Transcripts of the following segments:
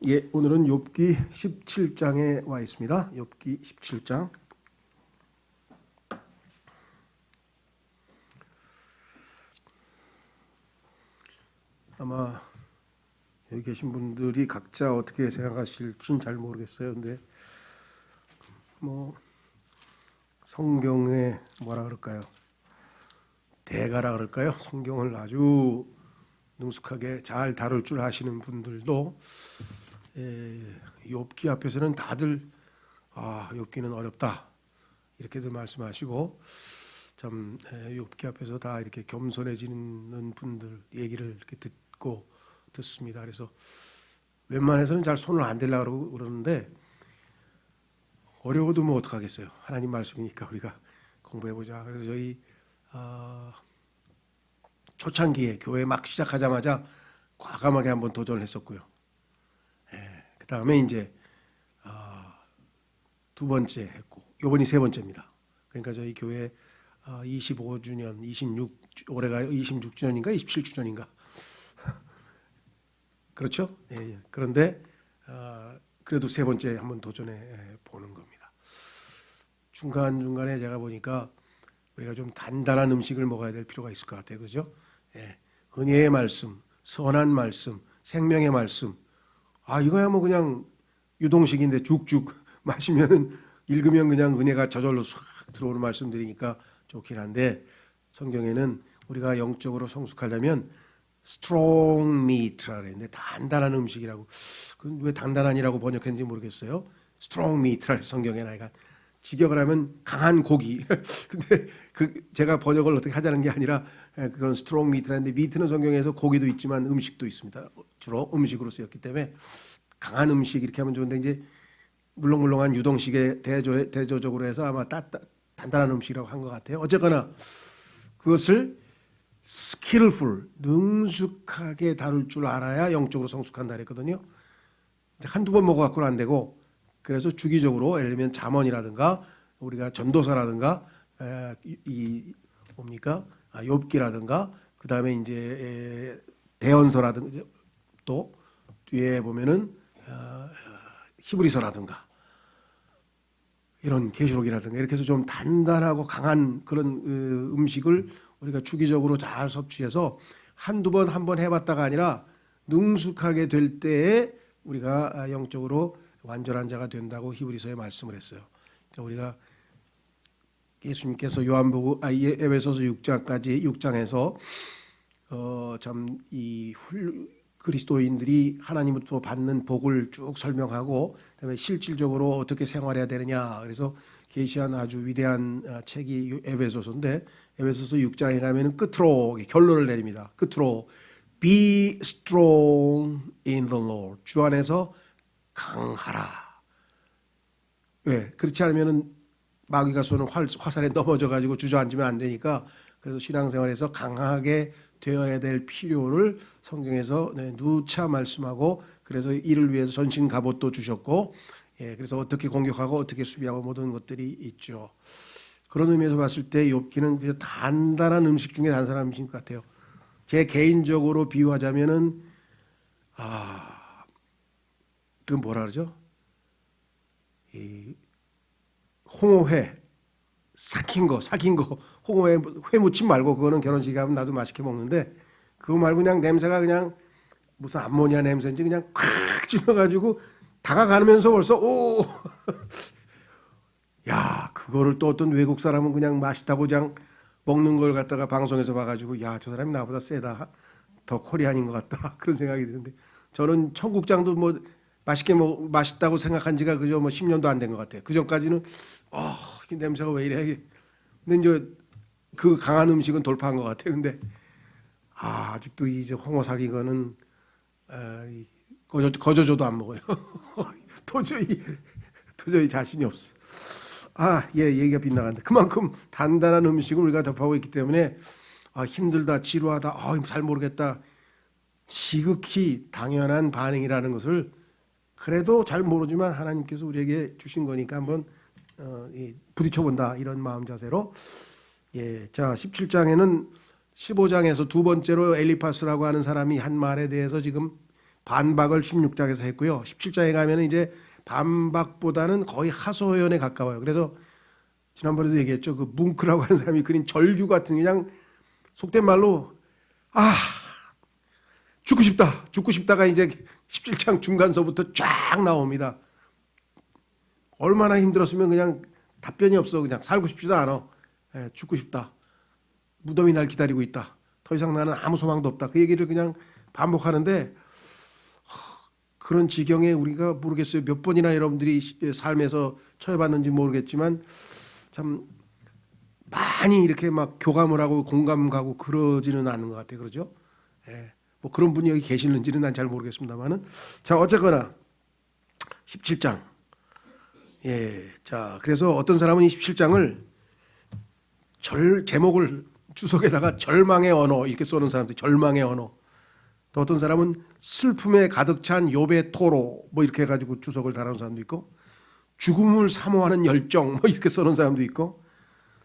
예, 오늘은 욥기 17장에 와 있습니다. 욥기 17장. 아마 여기 계신 분들이 각자 어떻게 생각하실지는 잘 모르겠어요. 근데 뭐 성경에 뭐라 그럴까요? 대가라 그럴까요? 성경을 아주 능숙하게 잘 다룰 줄 아시는 분들도 욥기 앞에서는 다들 욥기는 어렵다 이렇게들 말씀하시고 참 욥기 앞에서 다 이렇게 겸손해지는 분들 얘기를 이렇게 듣습니다. 그래서 웬만해서는 잘 손을 안 대려고 그러는데 어려워도 뭐 어떡하겠어요. 하나님 말씀이니까 우리가 공부해보자. 그래서 저희 초창기에 교회 막 시작하자마자 과감하게 한번 도전을 했었고요. 그 다음에 이제 두 번째 했고 이번이 세 번째입니다. 그러니까 저희 교회 25주년, 올해가 26주년인가 27주년인가 그렇죠? 예. 그런데 그래도 세 번째 한번 도전해 보는 겁니다. 중간중간에 제가 보니까 우리가 좀 단단한 음식을 먹어야 될 필요가 있을 것 같아요. 그죠? 예. 은혜의 말씀, 선한 말씀, 생명의 말씀. 이거야 뭐 그냥 유동식인데 죽죽 마시면은 읽으면 그냥 은혜가 저절로 싹 들어오는 말씀들이니까 좋긴 한데 성경에는 우리가 영적으로 성숙하려면 strong meat라 그랬는데 단단한 음식이라고. 왜 단단한이라고 번역했는지 모르겠어요. strong meat라 성경에 나이가 직역을 하면 강한 고기. 근데 제가 번역을 어떻게 하자는 게 아니라 그건 strong meat라는데 meat는 성경에서 고기도 있지만 음식도 있습니다. 주로 음식으로 쓰였기 때문에 강한 음식 이렇게 하면 좋은데 이제 물렁물렁한 유동식에 대조적으로 해서 아마 단단한 음식이라고 한 것 같아요. 어쨌거나 그것을 skillful, 능숙하게 다룰 줄 알아야 영적으로 성숙한다 그랬거든요. 한두 번 먹어갖고는 안 되고 그래서 주기적으로 예를 들면 잠언이라든가 우리가 전도서라든가 욥기라든가 그 다음에 이제 대언서라든가 또 뒤에 보면은 히브리서라든가 이런 계시록이라든가 이렇게 해서 좀 단단하고 강한 그런 음식을 우리가 주기적으로 잘 섭취해서 한두 번 한 번 해봤다가 아니라 능숙하게 될 때에 우리가 영적으로 완전한 자가 된다고 히브리서에 말씀을 했어요. 그러니까 우리가 예수님께서 에베소서 6장에서 참 이 그리스도인들이 하나님으로부터 받는 복을 쭉 설명하고 그다음에 실질적으로 어떻게 생활해야 되느냐. 그래서 계시한 아주 위대한 책이 에베소서인데 에베소서 6장에 가면은 끝으로 결론을 내립니다. 끝으로 Be strong in the Lord. 주 안에서 강하라. 왜? 그렇지 않으면은 마귀가 쏘는 화살에 넘어져 가지고 주저앉으면 안 되니까 그래서 신앙생활에서 강하게 되어야 될 필요를 성경에서 누차 말씀하고 그래서 이를 위해서 전신 갑옷도 주셨고 그래서 어떻게 공격하고 어떻게 수비하고 모든 것들이 있죠. 그런 의미에서 봤을 때 욥기는 그냥 단단한 음식 중에 단단한 음식 같아요. 제 개인적으로 비유하자면은 그 뭐라 그러죠? 이 홍어회 삭힌 거 홍어회 회 무침 말고 그거는 결혼식에 가면 나도 맛있게 먹는데 그거 말고 그냥 냄새가 그냥 무슨 암모니아 냄새인지 그냥 콱 찔러가지고 다가가면서 벌써 야 그거를 또 어떤 외국 사람은 그냥 맛있다고 그냥 먹는 걸 갖다가 방송에서 봐가지고 야 저 사람이 나보다 세다 더 코리안인 것 같다 그런 생각이 드는데 저는 청국장도 뭐 맛있다고 생각한 지가 그저 뭐 10년도 안 된 것 같아요. 그 전까지는 이 냄새가 왜 이래. 근데 이제 그 강한 음식은 돌파한 것 같아요. 근데 아직도 이제 홍어 사긴 거는 거저줘도 안 먹어요. 도저히 자신이 없어. 얘기가 빗나간다. 그만큼 단단한 음식을 우리가 접하고 있기 때문에 힘들다, 지루하다, 잘 모르겠다. 지극히 당연한 반응이라는 것을 그래도 잘 모르지만 하나님께서 우리에게 주신 거니까 한번 부딪혀본다 이런 마음 자세로 자 17장에는 15장에서 두 번째로 엘리파스라고 하는 사람이 한 말에 대해서 지금 반박을 16장에서 했고요. 17장에 가면 이제 반박보다는 거의 하소연에 가까워요. 그래서 지난번에도 얘기했죠. 그 뭉크라고 하는 사람이 그린 절규 같은 그냥 속된 말로 죽고 싶다. 죽고 싶다가 이제 17장 중간서부터 쫙 나옵니다. 얼마나 힘들었으면 그냥 답변이 없어. 그냥 살고 싶지도 않아. 죽고 싶다. 무덤이 날 기다리고 있다. 더 이상 나는 아무 소망도 없다. 그 얘기를 그냥 반복하는데 그런 지경에 우리가 모르겠어요. 몇 번이나 여러분들이 삶에서 처해봤는지 모르겠지만 참 많이 이렇게 막 교감을 하고 공감 가고 그러지는 않는 것 같아요. 그러죠? 뭐 그런 분이 여기 계시는지는 난 잘 모르겠습니다만은 자 어쨌거나 17장 자 그래서 어떤 사람은 이 17장을 제목을 주석에다가 절망의 언어 이렇게 써놓은 사람들 절망의 언어 또 어떤 사람은 슬픔에 가득 찬 욥의 토로 뭐 이렇게 해가지고 주석을 달아놓은 사람도 있고 죽음을 사모하는 열정 뭐 이렇게 써놓은 사람도 있고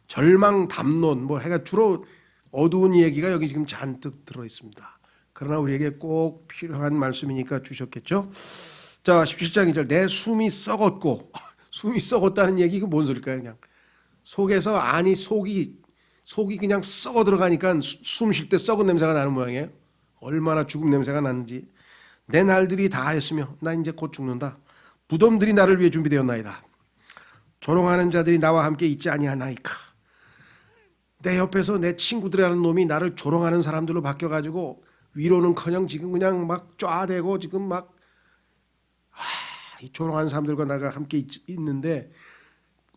절망 담론 뭐 해가 주로 어두운 얘기가 여기 지금 잔뜩 들어있습니다. 그러나 우리에게 꼭 필요한 말씀이니까 주셨겠죠. 자 17장 2절 내 숨이 썩었고 숨이 썩었다는 얘기 이거 뭔 소리일까요? 그냥 속에서 안이 속이 그냥 썩어 들어가니까 숨 쉴 때 썩은 냄새가 나는 모양이에요. 얼마나 죽음 냄새가 나는지. 내 날들이 다 하였으며 나 이제 곧 죽는다. 무덤들이 나를 위해 준비되었나이다. 조롱하는 자들이 나와 함께 있지 아니하나이까. 내 옆에서 내 친구들이라는 놈이 나를 조롱하는 사람들로 바뀌어가지고 위로는커녕 지금 그냥 막 쫙대고 지금 막 이 조롱하는 사람들과 나가 함께 있는데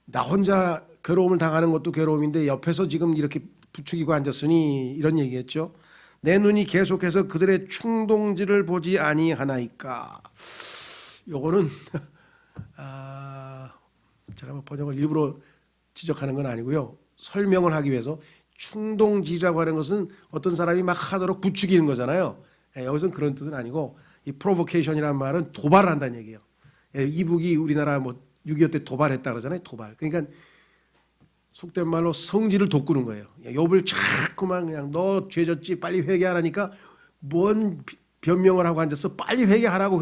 나 혼자 괴로움을 당하는 것도 괴로움인데 옆에서 지금 이렇게 부추기고 앉았으니 이런 얘기했죠. 내 눈이 계속해서 그들의 충동질을 보지 아니하나이까. 요거는 제가 뭐 번역을 일부러 지적하는 건 아니고요. 설명을 하기 위해서 충동질이라고 하는 것은 어떤 사람이 막 하도록 부추기는 거잖아요. 여기서는 그런 뜻은 아니고 이 프로보케이션이라는 말은 도발을 한다는 얘기예요. 이북이 우리나라 뭐 6.25 때 도발했다 그러잖아요. 도발. 그러니까 속된 말로 성질을 돋구는 거예요. 욥을 자꾸만 그냥 너 죄졌지 빨리 회개하라니까 뭔 변명을 하고 앉았어. 빨리 회개하라고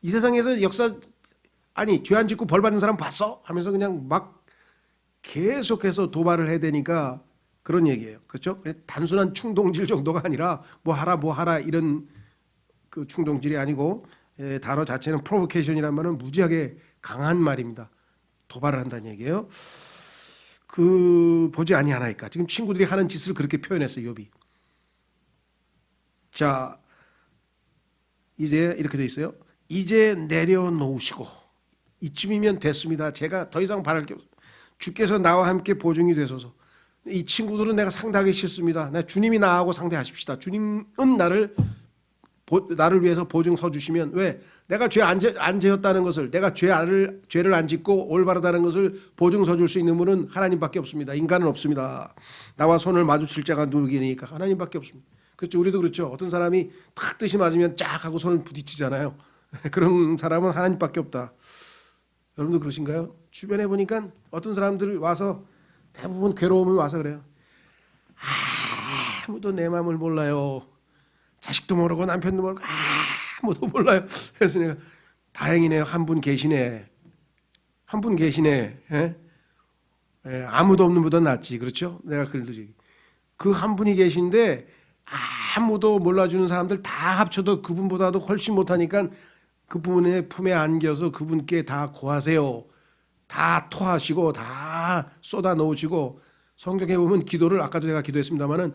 이 세상에서 역사 아니 죄 안 짓고 벌 받는 사람 봤어? 하면서 그냥 막 계속해서 도발을 해야 되니까 그런 얘기예요. 그렇죠? 단순한 충동질 정도가 아니라 뭐 하라 이런 그 충동질이 아니고 단어 자체는 프로보케이션이라는 말은 무지하게 강한 말입니다. 도발을 한다는 얘기예요. 그 보지 아니하나이까. 지금 친구들이 하는 짓을 그렇게 표현했어요. 욥이. 자 이제 이렇게 돼 있어요. 이제 내려놓으시고 이쯤이면 됐습니다. 제가 더 이상 바랄 게 없어요. 주께서 나와 함께 보증이 되소서. 이 친구들은 내가 상대하기 싫습니다. 주님이 나하고 상대하십시다. 주님은 나를 위해서 보증 서 주시면 왜? 내가 죄 안 지었다는 것을 내가 죄를 안 짓고 올바르다는 것을 보증 서 줄 수 있는 분은 하나님밖에 없습니다. 인간은 없습니다. 나와 손을 마주칠 자가 누구니까 하나님밖에 없습니다. 그렇죠. 우리도 그렇죠. 어떤 사람이 탁 뜻이 맞으면 쫙 하고 손을 부딪히잖아요. 그런 사람은 하나님밖에 없다. 여러분도 그러신가요? 주변에 보니까 어떤 사람들 와서 대부분 괴로움을 와서 그래요. 아무도 내 마음을 몰라요. 자식도 모르고 남편도 모르고 아무도 몰라요. 그래서 내가 다행이네요. 한 분 계시네. 한 분 계시네. 아무도 없는 보다 낫지. 그렇죠? 내가 그러지. 그 한 분이 계신데 아무도 몰라주는 사람들 다 합쳐도 그분보다도 훨씬 못하니까 그분의 품에 안겨서 그분께 다 고하세요. 다 토하시고 다 쏟아 놓으시고 성경에 보면 기도를 아까도 제가 기도했습니다마는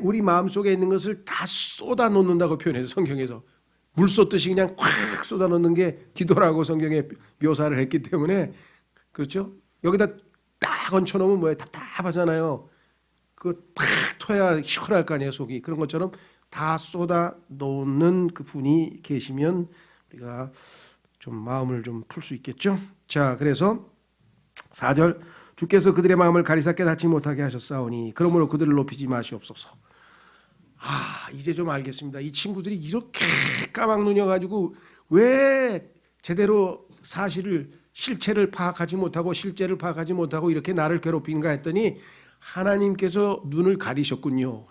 우리 마음속에 있는 것을 다 쏟아 놓는다고 표현해서 성경에서 물 쏟듯이 그냥 콱 쏟아 놓는 게 기도라고 성경에 묘사를 했기 때문에 그렇죠? 여기다 딱 얹혀 놓으면 뭐예요? 답답하잖아요. 그거 팍 토야 시원할 거 아니에요, 속이. 그런 것처럼 다 쏟아 놓는 그 분이 계시면 우리가 좀 마음을 좀 풀 수 있겠죠. 자, 그래서 4절 주께서 그들의 마음을 가리사 깨닫지 못하게 하셨사오니 그러므로 그들을 높이지 마시옵소서. 이제 좀 알겠습니다. 이 친구들이 이렇게 까막 눈여가지고 왜 제대로 실체를 파악하지 못하고 실제를 파악하지 못하고 이렇게 나를 괴롭힌가 했더니 하나님께서 눈을 가리셨군요.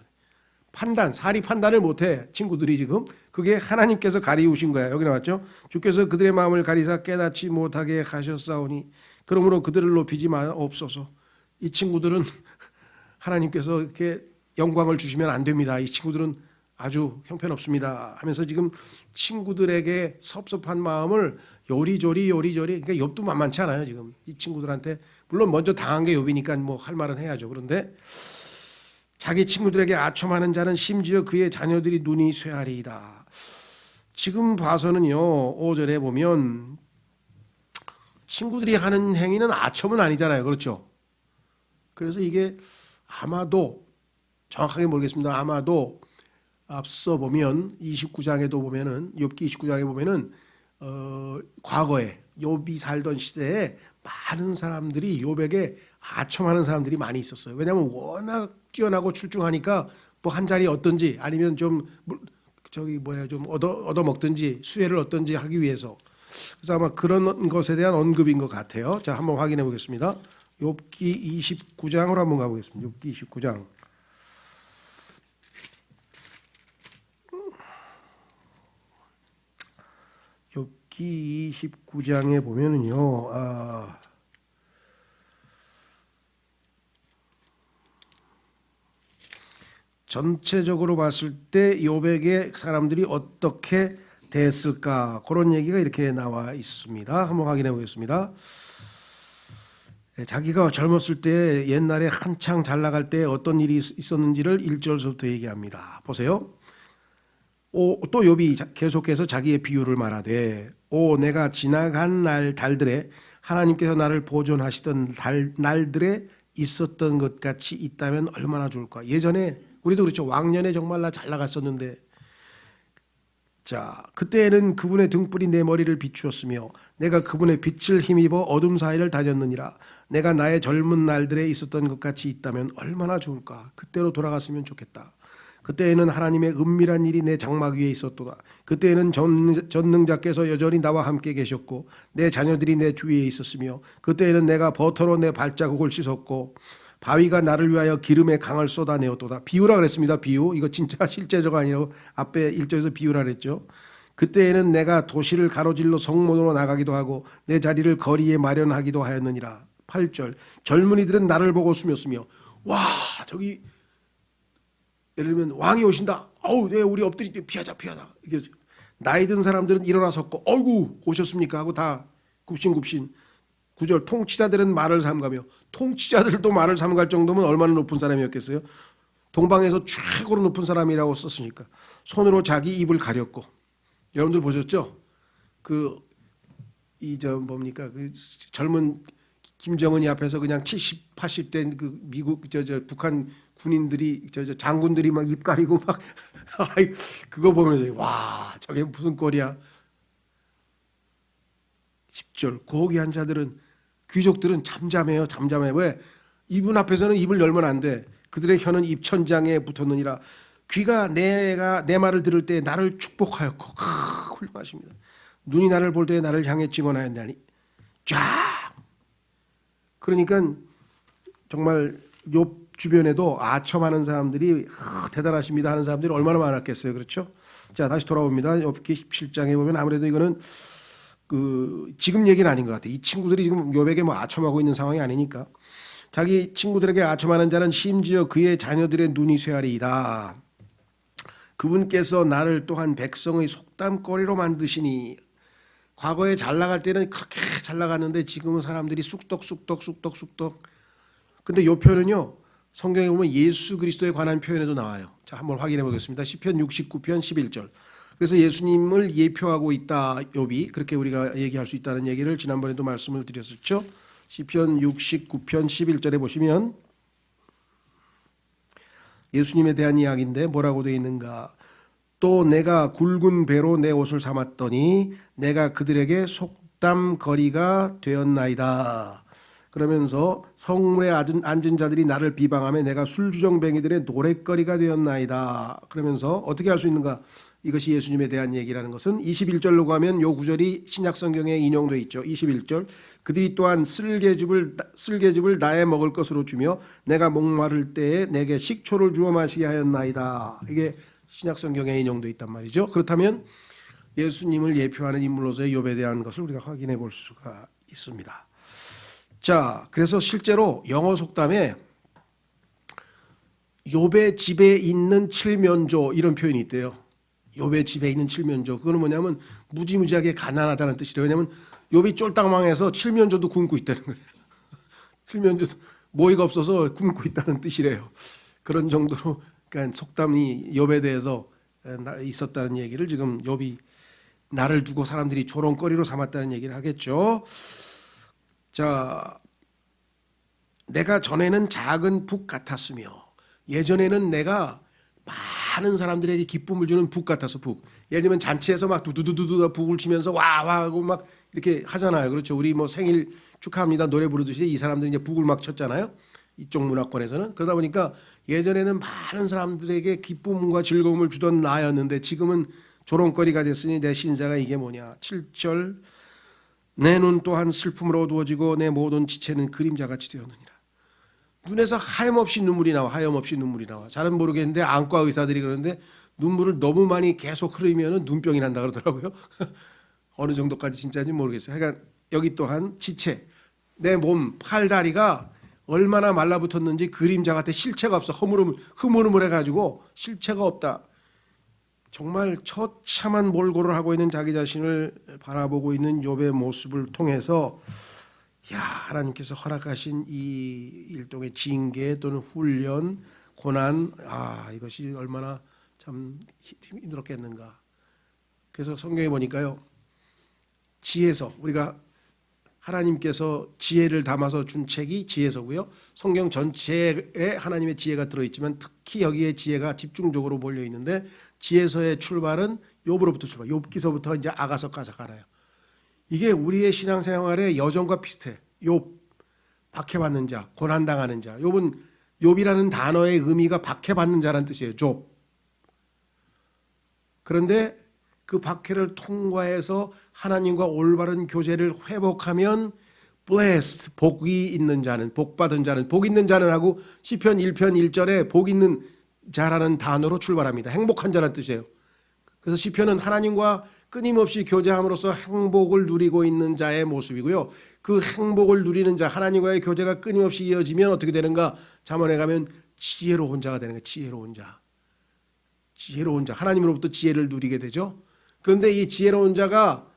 사리 판단을 못해 친구들이 지금. 그게 하나님께서 가리우신 거야. 여기 나왔죠. 주께서 그들의 마음을 가리사 깨닫지 못하게 하셨사오니 그러므로 그들을 높이지 마옵소서. 이 친구들은 하나님께서 이렇게 영광을 주시면 안 됩니다. 이 친구들은 아주 형편없습니다 하면서 지금 친구들에게 섭섭한 마음을 요리조리 그러니까 욥도 만만치 않아요. 지금 이 친구들한테 물론 먼저 당한 게 욥이니까 뭐 할 말은 해야죠. 그런데 자기 친구들에게 아첨하는 자는 심지어 그의 자녀들이 눈이 쇠하리이다. 지금 봐서는요, 5절에 보면 친구들이 하는 행위는 아첨은 아니잖아요. 그렇죠? 그래서 이게 아마도 정확하게 모르겠습니다. 아마도 앞서 보면 29장에도 보면은 욥기 29장에 보면은 과거에 욥이 살던 시대에 많은 사람들이 욥에게 아첨하는 사람들이 많이 있었어요. 왜냐하면 워낙 뛰어나고 출중하니까 뭐 한 자리 얻든지 아니면 좀 얻어 먹든지 수혜를 얻든지 하기 위해서. 그래서 아마 그런 것에 대한 언급인 것 같아요. 자, 한번 확인해 보겠습니다. 욥기 29장으로 한번 가보겠습니다. 욥기 29장. 욥기 29장에 보면은요, 전체적으로 봤을 때 욥에게 사람들이 어떻게 됐을까, 그런 얘기가 이렇게 나와 있습니다. 한번 확인해 보겠습니다. 자기가 젊었을 때 옛날에 한창 잘 나갈 때 어떤 일이 있었는지를 1절부터 얘기합니다. 보세요. 또 욥이 계속해서 자기의 비유를 말하되, 내가 지나간 달들에 하나님께서 나를 보존하시던 날들에 있었던 것 같이 있다면 얼마나 좋을까. 예전에 우리도 그렇죠. 왕년에 정말 나 잘 나갔었는데, 자, 그때에는 그분의 등불이 내 머리를 비추었으며 내가 그분의 빛을 힘입어 어둠 사이를 다녔느니라. 내가 나의 젊은 날들에 있었던 것 같이 있다면 얼마나 좋을까. 그때로 돌아갔으면 좋겠다. 그때에는 하나님의 은밀한 일이 내 장막 위에 있었도다. 그때에는 전능자께서 여전히 나와 함께 계셨고 내 자녀들이 내 주위에 있었으며 그때에는 내가 버터로 내 발자국을 씻었고 바위가 나를 위하여 기름의 강을 쏟아내었도다. 비유라 그랬습니다. 비유. 이거 진짜 실제적 아니고 앞에 1절에서 비유라 그랬죠. 그때에는 내가 도시를 가로질러 성문으로 나가기도 하고 내 자리를 거리에 마련하기도 하였느니라. 8절. 젊은이들은 나를 보고 숨었으며, 와, 저기 예를 들면 왕이 오신다. 네, 우리 엎드리 피하자. 이게 나이 든 사람들은 일어나 섰고, 어이구 오셨습니까 하고 다 굽신굽신. 9절. 통치자들은 말을 삼가며, 통치자들도 말을 삼갈 정도면 얼마나 높은 사람이었겠어요. 동방에서 최고로 높은 사람이라고 썼으니까 손으로 자기 입을 가렸고. 여러분들 보셨죠? 뭡니까? 그 젊은 김정은이 앞에서 그냥 70, 80대 그 미국 북한 군인들이 장군들이 막 입 가리고 막 그거 보면서 와, 저게 무슨 꼴이야. 10절. 고귀한 자들은, 귀족들은 잠잠해요. 왜? 이분 앞에서는 입을 열면 안 돼. 그들의 혀는 입천장에 붙었느니라. 귀가 내 말을 들을 때 나를 축복하였고, 훌륭하십니다. 눈이 나를 볼 때 나를 향해 증언하였나니. 쫙. 그러니까 정말 욥 주변에도 아첨하는 사람들이 대단하십니다 하는 사람들이 얼마나 많았겠어요. 그렇죠? 자, 다시 돌아옵니다. 욥기 17장에 보면 아무래도 이거는 지금 얘기는 아닌 것 같아요. 이 친구들이 지금 욥에게 뭐 아첨하고 있는 상황이 아니니까. 자기 친구들에게 아첨하는 자는 심지어 그의 자녀들의 눈이 쇠하리이다. 그분께서 나를 또한 백성의 속담거리로 만드시니. 과거에 잘 나갈 때는 그렇게 잘 나갔는데 지금은 사람들이 쑥떡. 근데 요 표현은요, 성경에 보면 예수 그리스도에 관한 표현에도 나와요. 자, 한번 확인해 보겠습니다. 시편 69편 11절. 그래서 예수님을 예표하고 있다, 욥이. 그렇게 우리가 얘기할 수 있다는 얘기를 지난번에도 말씀을 드렸었죠. 시편 69편 11절에 보시면 예수님에 대한 이야기인데 뭐라고 되어 있는가. 또 내가 굵은 배로 내 옷을 삼았더니 내가 그들에게 속담거리가 되었나이다. 그러면서 성문에 앉은 자들이 나를 비방하며 내가 술주정뱅이들의 노랫거리가 되었나이다. 그러면서 어떻게 할 수 있는가. 이것이 예수님에 대한 얘기라는 것은 21절로 가면 요 구절이 신약 성경에 인용되어 있죠. 21절. 그들이 또한 쓸개즙을 나의 먹을 것으로 주며 내가 목마를 때에 내게 식초를 주어 마시게 하였나이다. 이게 신약 성경에 인용되어 있단 말이죠. 그렇다면 예수님을 예표하는 인물로서의 욥에 대한 것을 우리가 확인해 볼 수가 있습니다. 자, 그래서 실제로 영어 속담에 욥의 집에 있는 칠면조 이런 표현이 있대요. 욥의 집에 있는 칠면조. 그거는 뭐냐면 무지무지하게 가난하다는 뜻이래요. 왜냐하면 욥이 쫄딱 망해서 칠면조도 굶고 있다는 거예요. 칠면조도 모이가 없어서 굶고 있다는 뜻이래요. 그런 정도로 그러니까 속담이 욥에 대해서 있었다는 얘기를 지금 욥이 나를 두고 사람들이 조롱거리로 삼았다는 얘기를 하겠죠. 자, 내가 전에는 작은 북 같았으며 예전에는 내가 많은 사람들에게 기쁨을 주는 북 같아서 북. 예를 들면 잔치에서 막 두두두두두 북을 치면서 와와 하고 막 이렇게 하잖아요. 그렇죠. 우리 뭐 생일 축하합니다 노래 부르듯이 이 사람들이 이제 북을 막 쳤잖아요. 이쪽 문화권에서는. 그러다 보니까 예전에는 많은 사람들에게 기쁨과 즐거움을 주던 나였는데 지금은 조롱거리가 됐으니 내 신세가 이게 뭐냐. 7절 내 눈 또한 슬픔으로 어두워지고 내 모든 지체는 그림자같이 되었느니라. 눈에서 하염없이 눈물이 나와. 하염없이 눈물이 나와. 잘은 모르겠는데 안과 의사들이 그러는데 눈물을 너무 많이 계속 흐르면 눈병이 난다 그러더라고요. 어느 정도까지 진짜인지 모르겠어요. 그러니까 여기 또한 지체. 내 몸, 팔, 다리가 얼마나 말라붙었는지 그림자 같아. 실체가 없어. 흐물흐물해가지고 실체가 없다. 정말 처참한 몰골을 하고 있는 자기 자신을 바라보고 있는 욥의 모습을 통해서 야, 하나님께서 허락하신 이 일종의 징계 또는 훈련, 고난, 이것이 얼마나 참 힘들었겠는가. 그래서 성경에 보니까요, 지혜서, 우리가 하나님께서 지혜를 담아서 준 책이 지혜서고요. 성경 전체에 하나님의 지혜가 들어있지만 특히 여기에 지혜가 집중적으로 몰려 있는데 지혜서의 출발은 욥으로부터 출발. 욥기서부터 이제 아가서까지 가나요. 이게 우리의 신앙생활의 여정과 비슷해. 욥, 박해받는 자, 고난당하는 자. 욥이라는 단어의 의미가 박해받는 자라는 뜻이에요. 욥. 그런데 그 박해를 통과해서 하나님과 올바른 교제를 회복하면 blessed, 복이 있는 자는, 복받은 자는, 복 있는 자는 하고 시편 1편 1절에 복 있는 자라는 단어로 출발합니다. 행복한 자라는 뜻이에요. 그래서 시편은 하나님과 끊임없이 교제함으로써 행복을 누리고 있는 자의 모습이고요. 그 행복을 누리는 자, 하나님과의 교제가 끊임없이 이어지면 어떻게 되는가? 잠언에 가면 지혜로운 자가 되는 거예요. 지혜로운 자. 지혜로운 자. 하나님으로부터 지혜를 누리게 되죠. 그런데 이 지혜로운 자가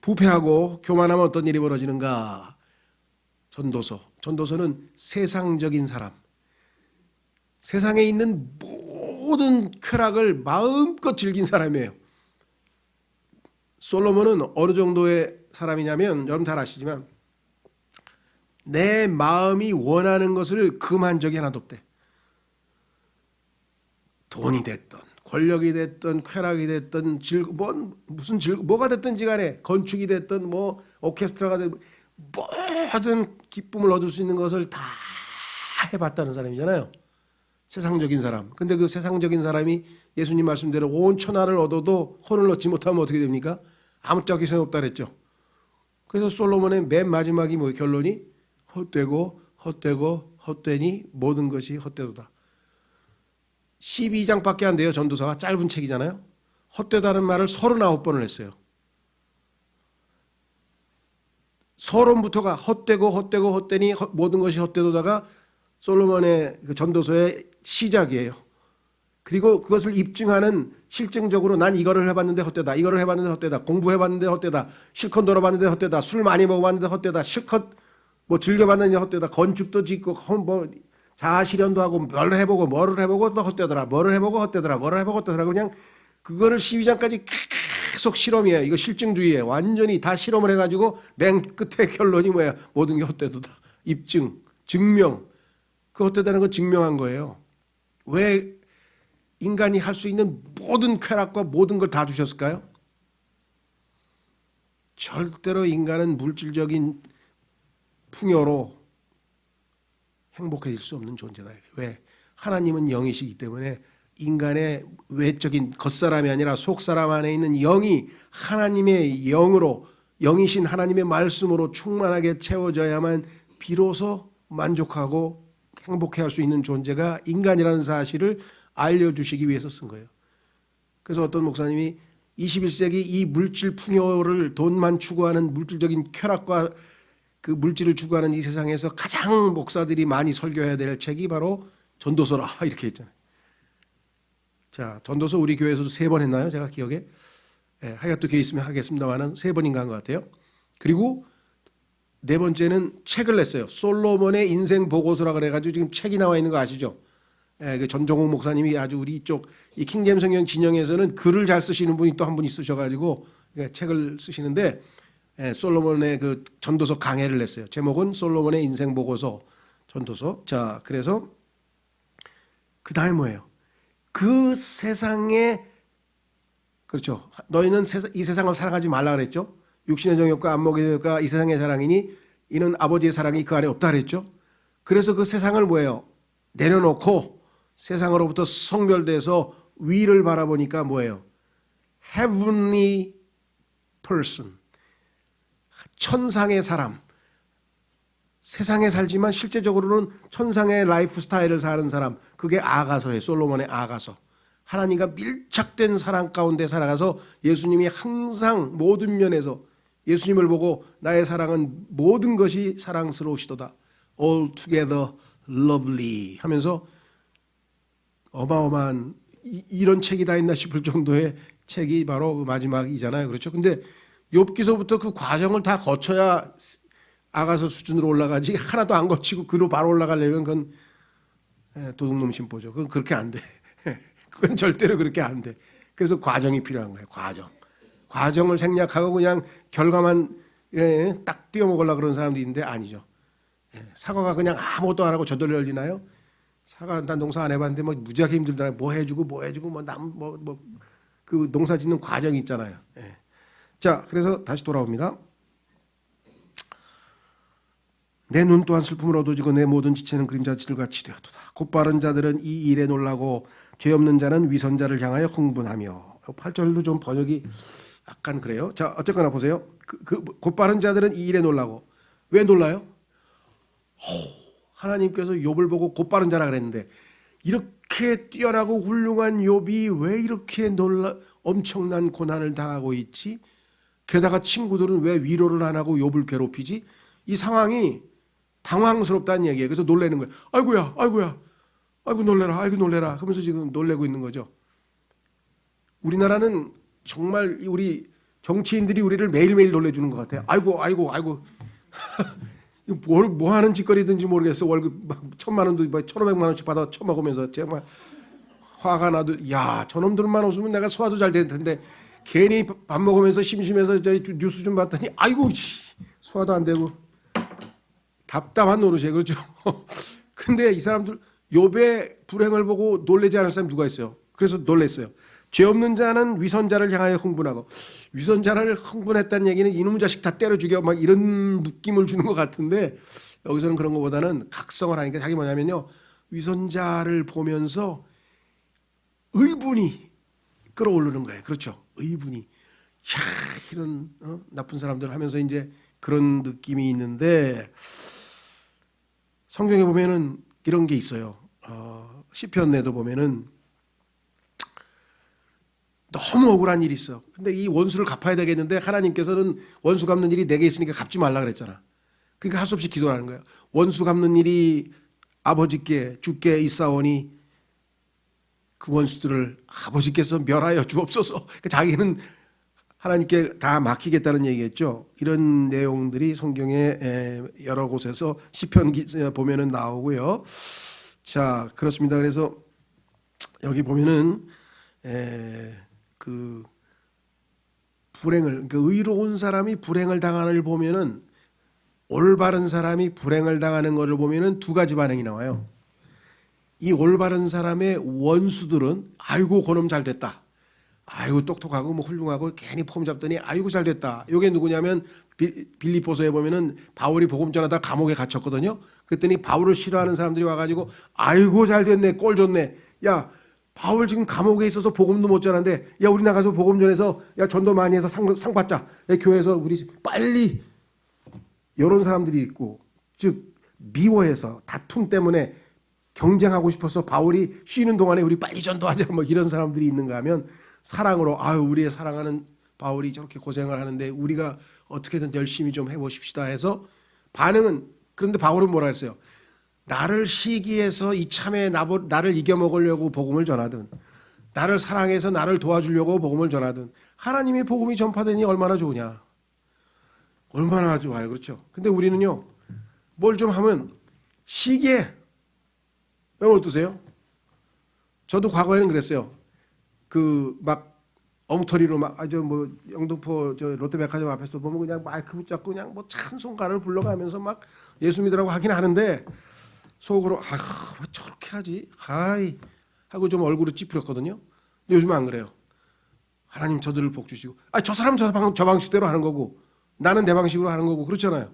부패하고 교만하면 어떤 일이 벌어지는가? 전도서. 전도서는 세상적인 사람. 세상에 있는 모든 쾌락을 마음껏 즐긴 사람이에요. 솔로몬은 어느 정도의 사람이냐면 여러분 잘 아시지만 내 마음이 원하는 것을 금한 적이 하나도 없대. 돈이 됐던 권력이 됐던 쾌락이 됐던 뭐가 됐든지 간에 건축이 됐던 뭐 오케스트라가 됐든 모든 기쁨을 얻을 수 있는 것을 다 해봤다는 사람이잖아요. 세상적인 사람. 근데 그 세상적인 사람이 예수님 말씀대로 온 천하를 얻어도 혼을 얻지 못하면 어떻게 됩니까? 아무짝에 소용없다 그랬죠. 그래서 솔로몬의 맨 마지막이 뭐 결론이 헛되고 헛되니 모든 것이 헛되도다. 12장밖에 안 돼요. 전도서가 짧은 책이잖아요. 헛되다는 말을 39번을 했어요. 서론부터가 헛되니 모든 것이 헛되도다가 솔로몬의 그 전도서의 시작이에요. 그리고 그것을 입증하는 실증적으로 난 이거를 해봤는데 헛되다. 이거를 해봤는데 헛되다. 공부해봤는데 헛되다. 실컷 놀아봤는데 헛되다. 술 많이 먹어봤는데 헛되다. 실컷 뭐 즐겨봤는데 헛되다. 건축도 짓고 뭐 자아실현도 하고 뭐를 해보고 또 헛되더라. 뭐를 해보고 헛되더라. 그냥 그거를 12장까지 계속 실험이에요. 이거 실증주의예요. 완전히 다 실험을 해가지고 맨 끝에 결론이 뭐야. 모든 게 헛되도다. 입증, 증명. 그 헛되다는 건 증명한 거예요. 왜 인간이 할 수 있는 모든 쾌락과 모든 걸 다 주셨을까요? 절대로 인간은 물질적인 풍요로 행복해질 수 없는 존재다. 왜? 하나님은 영이시기 때문에 인간의 외적인 겉사람이 아니라 속사람 안에 있는 영이 하나님의 영으로, 영이신 하나님의 말씀으로 충만하게 채워져야만 비로소 만족하고 행복해할 수 있는 존재가 인간이라는 사실을 알려주시기 위해서 쓴 거예요. 그래서 어떤 목사님이 21세기 이 물질 풍요를, 돈만 추구하는 물질적인 쾌락과 그 물질을 추구하는 이 세상에서 가장 목사들이 많이 설교해야 될 책이 바로 전도서라, 이렇게 했잖아요. 자, 전도서 우리 교회에서도 3번 했나요? 제가 기억에. 하여튼 교회 있으면 하겠습니다만은 3번인가 한 것 같아요. 그리고 4번째는 책을 냈어요. 솔로몬의 인생 보고서라 그래가지고 지금 책이 나와 있는 거 아시죠? 그 전종욱 목사님이 아주 우리 이쪽 이 킹제임스 성경 진영에서는 글을 잘 쓰시는 분이 또 한 분 있으셔가지고 책을 쓰시는데, 솔로몬의 그 전도서 강해를 냈어요. 제목은 솔로몬의 인생 보고서 전도서. 자, 그래서 그 다음에 뭐예요? 그 세상에, 그렇죠, 너희는 이 세상을 사랑하지 말라 그랬죠. 육신의 정욕과 안목의 정욕과 이 세상의 사랑이니 이는 아버지의 사랑이 그 안에 없다 그랬죠. 그래서 그 세상을 뭐예요? 내려놓고 세상으로부터 성별돼서 위를 바라보니까 뭐예요? Heavenly person, 천상의 사람. 세상에 살지만 실제적으로는 천상의 라이프 스타일을 사는 사람, 그게 아가서예요. 솔로몬의 아가서. 하나님과 밀착된 사랑 가운데 살아가서 예수님이 항상 모든 면에서 예수님을 보고 나의 사랑은 모든 것이 사랑스러우시도다, altogether lovely 하면서 어마어마한 이런 책이 다 있나 싶을 정도의 책이 바로 그 마지막이잖아요. 그렇죠? 근데 욥기서부터 그 과정을 다 거쳐야 아가서 수준으로 올라가지, 하나도 안 거치고 그로 바로 올라가려면 그건 도둑놈 심보죠. 그건 그렇게 안 돼. 그건 절대로 그렇게 안 돼. 그래서 과정이 필요한 거예요. 과정을 생략하고 그냥 결과만 딱 띄워먹으려고 그러는 사람도 있는데 아니죠. 사과가 그냥 아무것도 안 하고 저절로 열리나요? 사과 난 농사 안 해봤는데 뭐 무지하게 힘들더라. 뭐 해주고 그 농사 짓는 과정이 있잖아요. 자, 그래서 다시 돌아옵니다. 내 눈 또한 슬픔을 어두워지고 내 모든 지체는 그림자칠 같이 되었도다. 곧바른 자들은 이 일에 놀라고 죄 없는 자는 위선자를 향하여 흥분하며. 8절도 좀 번역이 약간 그래요. 자, 어쨌거나 보세요. 곧바른 자들은 이 일에 놀라고. 왜 놀라요? 하나님께서 욥을 보고 곧바른 자라 그랬는데 이렇게 뛰어나고 훌륭한 욥이 왜 이렇게 엄청난 고난을 당하고 있지? 게다가 친구들은 왜 위로를 안 하고 욥을 괴롭히지? 이 상황이 당황스럽다는 얘기예요. 그래서 놀라는 거예요. 아이고야, 아이고 놀래라. 그러면서 지금 놀래고 있는 거죠. 우리나라는 정말 우리 정치인들이 우리를 매일매일 놀래주는 것 같아요. 아이고. 뭐 하는 짓거리든지 모르겠어. 월급 1,000만 원도 1,500만 원씩 받아 처먹으면서 정말 화가 나도, 야, 저놈들만 없으면 내가 소화도 잘 될 텐데 괜히 밥 먹으면서 심심해서 저희 뉴스 좀 봤더니 아이고 소화도 안 되고 답답한 노릇이에요. 그렇죠? 근데 이 사람들 욥의 불행을 보고 놀라지 않을 사람이 누가 있어요? 그래서 놀랬어요. 죄 없는 자는 위선자를 향하여 흥분하고. 위선자를 흥분했다는 얘기는 이놈 자식 다 때려 죽여 막 이런 느낌을 주는 것 같은데, 여기서는 그런 것보다는 각성을 하니까 자기 뭐냐면요, 위선자를 보면서 의분이 끌어오르는 거예요. 그렇죠? 의분이, 야, 이런 나쁜 사람들 하면서 이제 그런 느낌이 있는데, 성경에 보면은 이런 게 있어요. 시편에도 보면은 너무 억울한 일이 있어. 근데 이 원수를 갚아야 되겠는데 하나님께서는 원수 갚는 일이 내게 있으니까 갚지 말라 그랬잖아. 그러니까 할 수 없이 기도하는 거예요. 원수 갚는 일이 아버지께 주께 있사오니 그 원수들을 아버지께서 멸하여 주옵소서. 그러니까 자기는 하나님께 다 맡기겠다는 얘기겠죠. 이런 내용들이 성경의 여러 곳에서 시편 보면은 나오고요. 자, 그렇습니다. 그래서 여기 보면은 그 불행을, 그러니까 의로운 사람이 불행을 당하는 보면은, 올바른 사람이 불행을 당하는 것을 보면은 두 가지 반응이 나와요. 이 올바른 사람의 원수들은 아이고 그놈 잘 됐다, 아이고 똑똑하고 뭐 훌륭하고 괜히 폼 잡더니 아이고 잘 됐다. 이게 누구냐면 빌립보서에 보면은 바울이 복음 전하다 감옥에 갇혔거든요. 그랬더니 바울을 싫어하는 사람들이 와가지고 아이고 잘 됐네, 꼴 좋네, 야 바울 지금 감옥에 있어서 복음도 못 전하는데 야 우리 나가서 복음 전해서 야 전도 많이 해서 상 받자. 야, 교회에서 우리 빨리 이런 사람들이 있고 즉 미워해서 다툼 때문에 경쟁하고 싶어서 바울이 쉬는 동안에 우리 빨리 전도하자 뭐 이런 사람들이 있는가 하면 사랑으로 아유 우리의 사랑하는 바울이 저렇게 고생을 하는데 우리가 어떻게든 열심히 좀 해보십시다 해서 반응은 그런데 바울은 뭐라 했어요? 나를 시기해서 이참에 나를 이겨먹으려고 복음을 전하든 나를 사랑해서 나를 도와주려고 복음을 전하든 하나님의 복음이 전파되니 얼마나 좋으냐. 얼마나 좋아요. 그렇죠. 근데 우리는요 뭘 좀 하면 시기에 왜 어떠세요? 저도 과거에는 그랬어요. 그 막 엉터리로 막 아주 뭐 영등포 저 롯데백화점 앞에서 보면 그냥 마이크 붙잡고 그냥 뭐 찬송가를 불러가면서 막 예수 믿으라고 하긴 하는데 속으로 왜 저렇게 하지? 하이 하고 좀 얼굴을 찌푸렸거든요. 근데 요즘은 안 그래요. 하나님 저들을 복 주시고 저 사람 저 방식대로 하는 거고 나는 내 방식으로 하는 거고 그렇잖아요.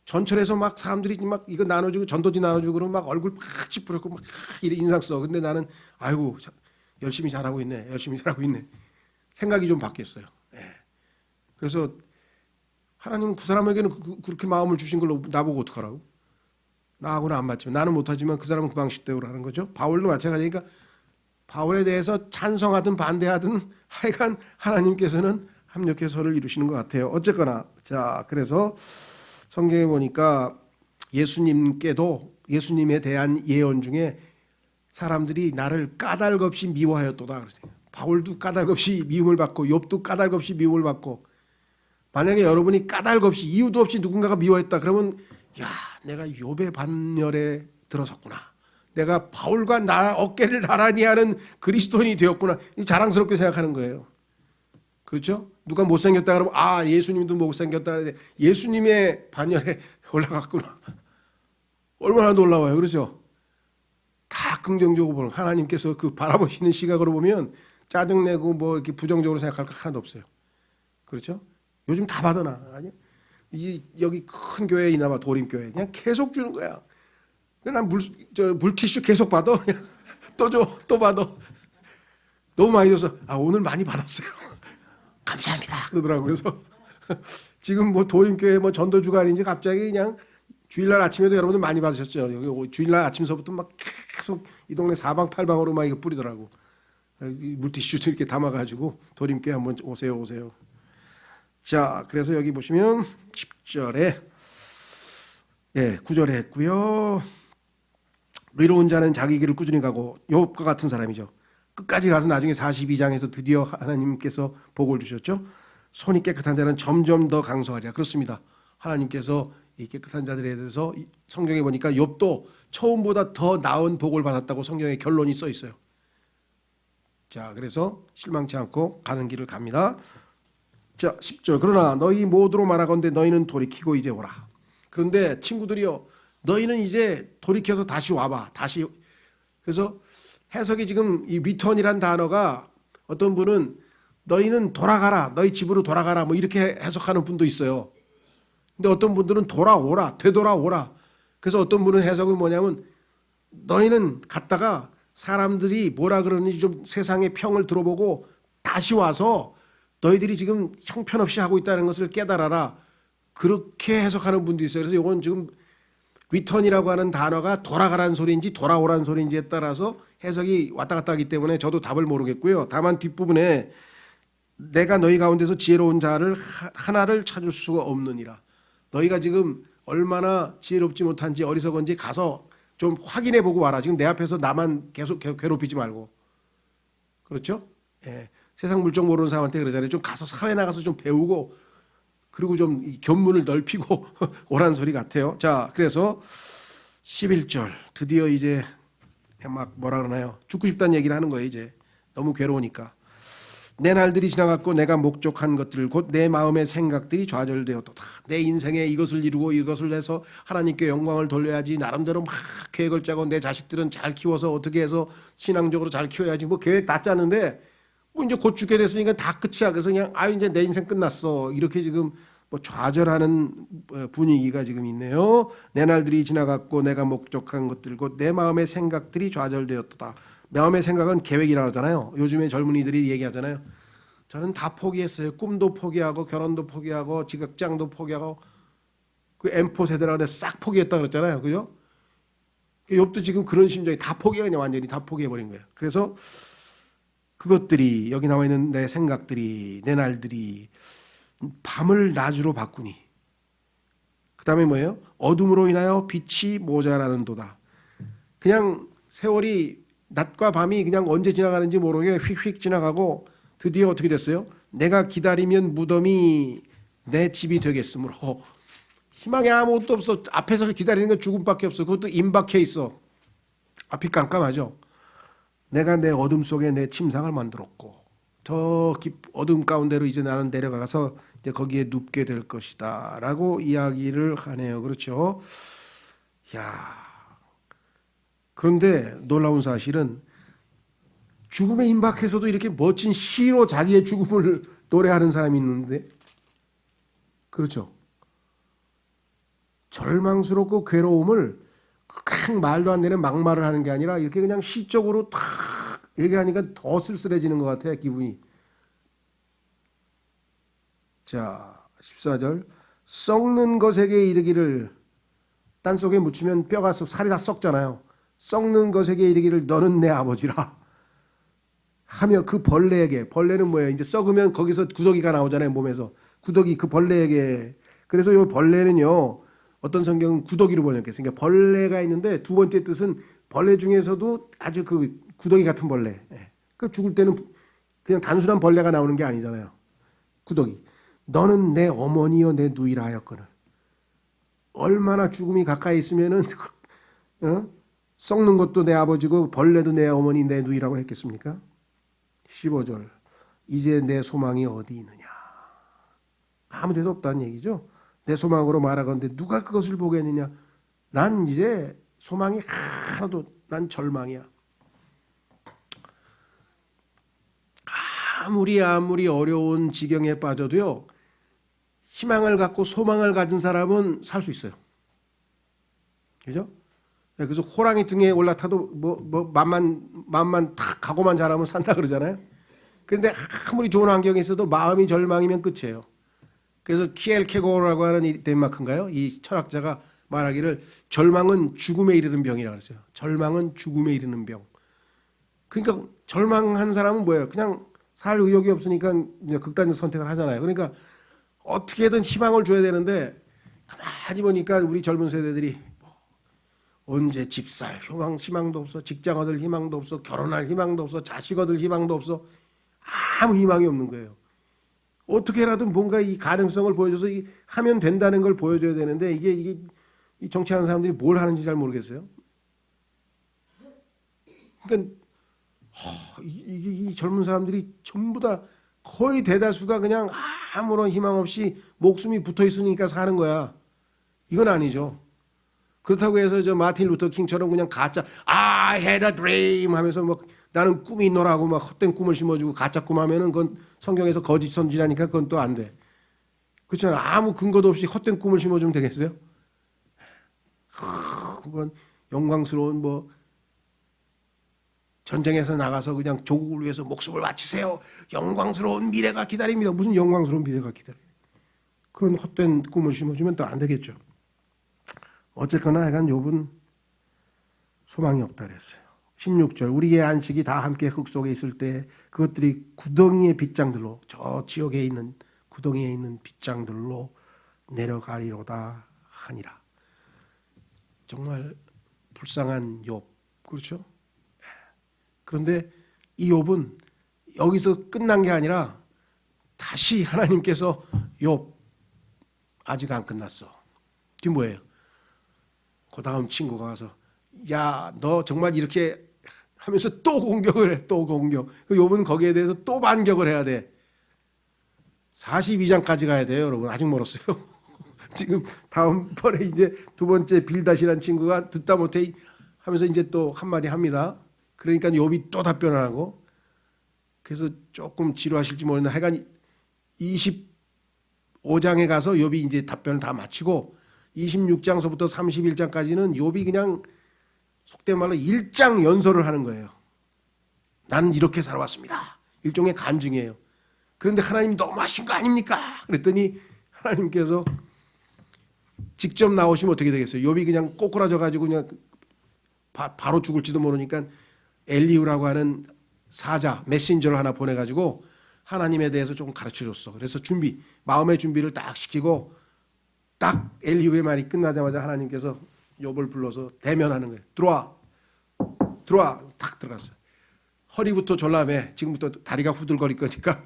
전철에서 막 사람들이 막 이거 나눠주고 전도지 나눠주고 그러면 막 얼굴 막 찌푸렸고 막 인상 써. 근데 나는 아이고 열심히 잘하고 있네. 열심히 잘하고 있네. 생각이 좀 바뀌었어요. 예. 그래서 하나님은 그 사람에게는 그렇게 마음을 주신 걸 나보고 어떡하라고? 나하고는 안 맞지만 나는 못하지만 그 사람은 그 방식대로 하는 거죠. 바울도 마찬가지니까 바울에 대해서 찬성하든 반대하든 하여간 하나님께서는 합력해서를 이루시는 것 같아요. 어쨌거나 자 그래서 성경에 보니까 예수님께도 예수님에 대한 예언 중에 사람들이 나를 까닭없이 미워하였도다 그랬어요. 바울도 까닭없이 미움을 받고 욥도 까닭없이 미움을 받고 만약에 여러분이 까닭없이 이유도 없이 누군가가 미워했다 그러면 야 내가 욥의 반열에 들어섰구나. 내가 바울과 나 어깨를 나란히 하는 그리스도인이 되었구나. 자랑스럽게 생각하는 거예요. 그렇죠? 누가 못생겼다 그러면 예수님도 못생겼다 그러는데 예수님의 반열에 올라갔구나. 얼마나 놀라워요. 그렇죠? 다 긍정적으로 보는 하나님께서 그 바라보시는 시각으로 보면 짜증내고 뭐 이렇게 부정적으로 생각할 거 하나도 없어요. 그렇죠? 요즘 다 받아나. 아니? 여기 큰 교회 이나마 도림교회 그냥 계속 주는 거야. 난 물티슈 계속 받아. 그냥 또 줘, 또 받아. 너무 많이 줘서 오늘 많이 받았어요. 감사합니다. 그러더라고요. 그래서 지금 뭐 도림교회 뭐 전도 주간인지 갑자기 그냥 주일날 아침에도 여러분들 많이 받으셨죠. 여기 주일날 아침서부터 막 계속 이 동네 사방팔방으로 막 이거 뿌리더라고. 물티슈 이렇게 담아가지고 도림교회 한번 오세요. 자, 그래서 여기 보시면 10절에 9절에 했고요. 의로운 자는 자기 길을 꾸준히 가고 욥과 같은 사람이죠. 끝까지 가서 나중에 42장에서 드디어 하나님께서 복을 주셨죠. 손이 깨끗한 자는 점점 더 강성하리라. 그렇습니다. 하나님께서 이 깨끗한 자들에 대해서 성경에 보니까 욥도 처음보다 더 나은 복을 받았다고 성경에 결론이 써 있어요. 자, 그래서 실망치 않고 가는 길을 갑니다. 자, 10절. 그러나 너희 모두로 말하건대 너희는 돌이키고 이제 오라. 그런데 친구들이요, 너희는 이제 돌이켜서 다시 와봐. 다시. 그래서 해석이 지금 이 return이란 단어가 어떤 분은 너희는 돌아가라, 너희 집으로 돌아가라 뭐 이렇게 해석하는 분도 있어요. 근데 어떤 분들은 돌아오라, 되돌아오라. 그래서 어떤 분은 해석은 뭐냐면 너희는 갔다가 사람들이 뭐라 그러는지 좀 세상의 평을 들어보고 다시 와서 너희들이 지금 형편없이 하고 있다는 것을 깨달아라. 그렇게 해석하는 분도 있어요. 그래서 이건 지금 return이라고 하는 단어가 돌아가라는 소리인지 돌아오라는 소리인지에 따라서 해석이 왔다 갔다 하기 때문에 저도 답을 모르겠고요. 다만 뒷부분에 내가 너희 가운데서 지혜로운 자를 하나를 찾을 수가 없느니라. 너희가 지금 얼마나 지혜롭지 못한지 어리석은지 가서 좀 확인해 보고 와라. 지금 내 앞에서 나만 계속 괴롭히지 말고. 그렇죠? 예. 세상 물정 모르는 사람한테 그러잖아요. 좀 가서 사회 나가서 좀 배우고 그리고 좀 견문을 넓히고 오라는 소리 같아요. 자, 그래서 11절 드디어 이제 막 뭐라 그러나요? 죽고 싶다는 얘기를 하는 거예요. 이제 너무 괴로우니까. 내 날들이 지나갔고 내가 목적한 것들 곧 내 마음의 생각들이 좌절되었도다. 내 인생에 이것을 이루고 이것을 해서 하나님께 영광을 돌려야지. 나름대로 막 계획을 짜고 내 자식들은 잘 키워서 어떻게 해서 신앙적으로 잘 키워야지. 뭐 계획 다 짰는데 뭐 이제 곧 죽게 됐으니까 다 끝이야. 그래서 그냥 이제 내 인생 끝났어. 이렇게 지금 뭐 좌절하는 분위기가 지금 있네요. 내 날들이 지나갔고 내가 목적한 것들 곧 내 마음의 생각들이 좌절되었도다. 마음의 생각은 계획이라고 하잖아요. 요즘에 젊은이들이 얘기하잖아요. 저는 다 포기했어요. 꿈도 포기하고 결혼도 포기하고 직장도 포기하고 그 M4 세대라 그래서 싹 포기했다 그랬잖아요. 그죠? 욥도 지금 그런 심정이 다 포기해 그냥 완전히 다 포기해 버린 거예요. 그래서 그것들이 여기 나와 있는 내 생각들이 내 날들이 밤을 낮으로 바꾸니 그 다음에 뭐예요? 어둠으로 인하여 빛이 모자라는도다. 그냥 세월이 낮과 밤이 그냥 언제 지나가는지 모르게 휙휙 지나가고 드디어 어떻게 됐어요? 내가 기다리면 무덤이 내 집이 되겠으므로 희망이 아무것도 없어. 앞에서 기다리는 건 죽음밖에 없어. 그것도 임박해 있어. 앞이 깜깜하죠. 내가 내 어둠 속에 내 침상을 만들었고 저 어둠 가운데로 이제 나는 내려가서 이제 거기에 눕게 될 것이다라고 이야기를 하네요. 그렇죠? 야. 그런데 놀라운 사실은 죽음에 임박해서도 이렇게 멋진 시로 자기의 죽음을 노래하는 사람이 있는데 그렇죠. 절망스럽고 괴로움을 큰 말도 안 되는 막말을 하는 게 아니라 이렇게 그냥 시적으로 탁 얘기하니까 더 쓸쓸해지는 것 같아요. 기분이. 자 14절 썩는 것에게 이르기를 땅 속에 묻히면 뼈가 살이 다 썩잖아요. 썩는 것에게 이르기를 너는 내 아버지라 하며 그 벌레에게 벌레는 뭐예요? 이제 썩으면 거기서 구더기가 나오잖아요. 몸에서 구더기 그 벌레에게 그래서 이 벌레는요. 어떤 성경은 구더기로 번역했어요. 그러니까 벌레가 있는데 두 번째 뜻은 벌레 중에서도 아주 그 구더기 같은 벌레. 그 죽을 때는 그냥 단순한 벌레가 나오는 게 아니잖아요. 구더기. 너는 내 어머니여 내 누이라 하였거늘. 얼마나 죽음이 가까이 있으면은 썩는 것도 내 아버지고 벌레도 내 어머니 내 누이라고 했겠습니까? 15절 이제 내 소망이 어디 있느냐. 아무 데도 없다는 얘기죠. 내 소망으로 말하건대 누가 그것을 보겠느냐. 난 이제 소망이 하나도 난 절망이야. 아무리 어려운 지경에 빠져도요. 희망을 갖고 소망을 가진 사람은 살 수 있어요. 그죠? 그래서 호랑이 등에 올라타도 맘만 탁 가고만 자라면 산다 그러잖아요. 그런데 아무리 좋은 환경에 있어도 마음이 절망이면 끝이에요. 그래서 키엘케고라고 하는 이 덴마크인가요? 이 철학자가 말하기를 절망은 죽음에 이르는 병이라고 했어요. 절망은 죽음에 이르는 병. 그러니까 절망한 사람은 뭐예요? 그냥 살 의욕이 없으니까 이제 극단적 선택을 하잖아요. 그러니까 어떻게든 희망을 줘야 되는데 가만히 보니까 우리 젊은 세대들이 언제 집 살 희망도 없어, 직장 얻을 희망도 없어, 결혼할 희망도 없어, 자식 얻을 희망도 없어. 아무 희망이 없는 거예요. 어떻게라도 뭔가 이 가능성을 보여줘서 하면 된다는 걸 보여줘야 되는데 이게 이 정치하는 사람들이 뭘 하는지 잘 모르겠어요. 그러니까 이 젊은 사람들이 전부 다 거의 대다수가 그냥 아무런 희망 없이 목숨이 붙어 있으니까 사는 거야. 이건 아니죠. 그렇다고 해서 저 마틴 루터 킹처럼 그냥 가짜 I had a dream 하면서 막 나는 꿈이 있노라고 막 헛된 꿈을 심어주고 가짜 꿈 하면은 그건 성경에서 거짓 선지자니까 그건 또 안 돼. 그렇잖아요. 아무 근거도 없이 헛된 꿈을 심어주면 되겠어요? 그건 영광스러운 뭐 전쟁에서 나가서 그냥 조국을 위해서 목숨을 바치세요. 영광스러운 미래가 기다립니다. 무슨 영광스러운 미래가 기다려요. 그런 헛된 꿈을 심어주면 또 안 되겠죠. 어쨌거나 약간 욥은 소망이 없다 그랬어요. 16절 우리의 안식이 다 함께 흙 속에 있을 때 그것들이 구덩이의 빗장들로 저 지역에 있는 구덩이에 있는 빗장들로 내려가리로다 하니라. 정말 불쌍한 욥. 그렇죠? 그런데 이 욥은 여기서 끝난 게 아니라 다시 하나님께서 욥 아직 안 끝났어. 그게 뭐예요? 그 다음 친구가 와서 야, 너 정말 이렇게 하면서 또 공격을 해. 또 공격. 욥은 거기에 대해서 또 반격을 해야 돼. 42장까지 가야 돼요, 여러분. 아직 멀었어요. 지금 다음번에 이제 두 번째 빌닷이라는 친구가 듣다 못해 하면서 이제 또 한마디 합니다. 그러니까 욥이 또 답변을 하고 그래서 조금 지루하실지 모르겠는데 하여간 25장에 가서 욥이 이제 답변을 다 마치고 26장서부터 31장까지는 욥이 그냥 속된 말로 일장 연설을 하는 거예요. 나는 이렇게 살아왔습니다. 일종의 간증이에요. 그런데 하나님 너무하신 거 아닙니까? 그랬더니 하나님께서 직접 나오시면 어떻게 되겠어요? 욥이 그냥 꼬꾸라져 가지고 그냥 바로 죽을지도 모르니까 엘리후라고 하는 사자, 메신저를 하나 보내가지고 하나님에 대해서 조금 가르쳐줬어. 그래서 마음의 준비를 딱 시키고 딱 엘리후의 말이 끝나자마자 하나님께서 욥을 불러서 대면하는 거예요. 들어와. 딱 들어갔어요. 허리부터 졸라매. 지금부터 다리가 후들거릴 거니까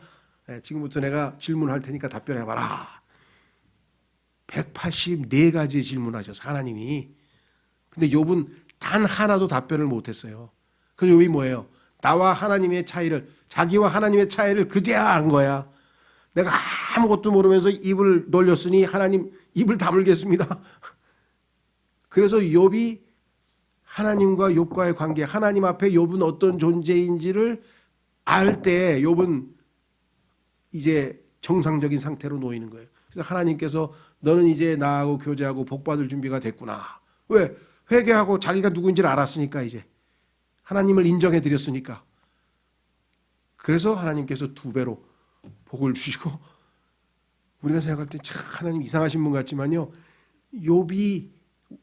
지금부터 내가 질문할 테니까 답변해봐라. 184가지의 질문하셔서 하나님이. 근데 욥은 단 하나도 답변을 못했어요. 그 욥이 뭐예요? 나와 하나님의 차이를, 자기와 하나님의 차이를 그제야 안 거야. 내가 아무것도 모르면서 입을 놀렸으니 하나님 입을 다물겠습니다. 그래서 욥이 하나님과 욥과의 관계, 하나님 앞에 욥은 어떤 존재인지를 알 때 욥은 이제 정상적인 상태로 놓이는 거예요. 그래서 하나님께서 너는 이제 나하고 교제하고 복받을 준비가 됐구나. 왜? 회개하고 자기가 누구인지를 알았으니까 이제. 하나님을 인정해 드렸으니까. 그래서 하나님께서 2배로 복을 주시고 우리가 생각할 때 참 하나님 이상하신 분 같지만요. 욥이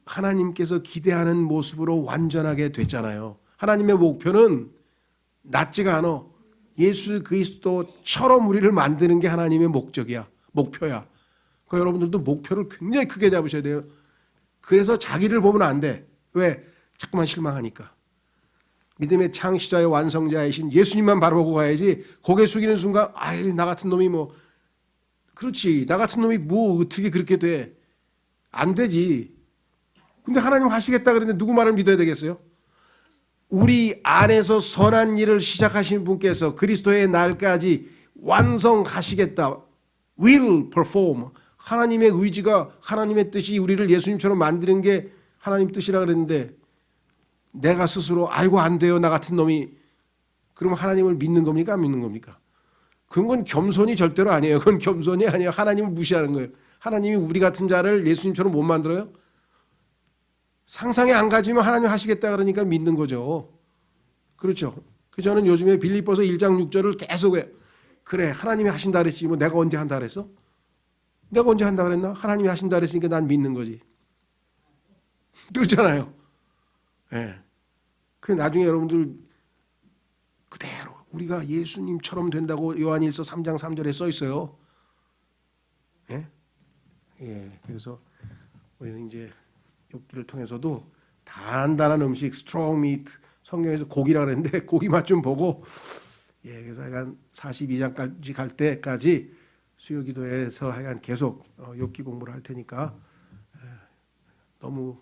하나님께서 기대하는 모습으로 완전하게 됐잖아요. 하나님의 목표는 낮지가 않아. 예수 그리스도처럼 우리를 만드는 게 하나님의 목적이야. 목표야. 그러니까 여러분들도 목표를 굉장히 크게 잡으셔야 돼요. 그래서 자기를 보면 안 돼. 왜? 자꾸만 실망하니까. 믿음의 창시자의 완성자이신 예수님만 바라보고 가야지. 고개 숙이는 순간 아이 나 같은 놈이 뭐 그렇지. 나 같은 놈이 뭐 어떻게 그렇게 돼. 안 되지. 근데 하나님 하시겠다 그랬는데 누구 말을 믿어야 되겠어요? 우리 안에서 선한 일을 시작하신 분께서 그리스도의 날까지 완성하시겠다. will perform. 하나님의 의지가 하나님의 뜻이 우리를 예수님처럼 만드는 게 하나님 뜻이라 그랬는데 내가 스스로 아이고 안 돼요 나 같은 놈이. 그럼 하나님을 믿는 겁니까 안 믿는 겁니까? 그건 겸손이 절대로 아니에요. 그건 겸손이 아니에요. 하나님을 무시하는 거예요. 하나님이 우리 같은 자를 예수님처럼 못 만들어요? 상상에 안 가지면 하나님 하시겠다 그러니까 믿는 거죠. 그렇죠. 그 저는 요즘에 빌립보서 1장 6절을 계속 그래 하나님이 하신다 그랬지 뭐 내가 언제 한다 그랬어? 내가 언제 한다 그랬나? 하나님이 하신다 그랬으니까 난 믿는 거지. 그렇잖아요. 예. 그 나중에 여러분들 그대로 우리가 예수님처럼 된다고 요한일서 3장 3절에 써 있어요. 예? 예. 그래서 우리는 이제 욥기를 통해서도 단단한 음식, 스트롱 미트, 성경에서 고기라 그랬는데 고기 맛 좀 보고 예, 그래서 한 42장까지 갈 때까지 수요기도에서 하여간 계속 욥기 공부를 할 테니까 너무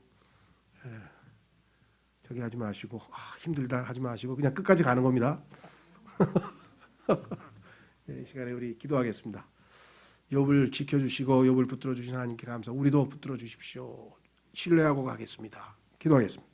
저기 하지 마시고 힘들다 하지 마시고 그냥 끝까지 가는 겁니다. 이 시간에 우리 기도하겠습니다. 욥을 지켜주시고 욥을 붙들어 주신 하나님께 감사. 우리도 붙들어 주십시오. 신뢰하고 가겠습니다. 기도하겠습니다.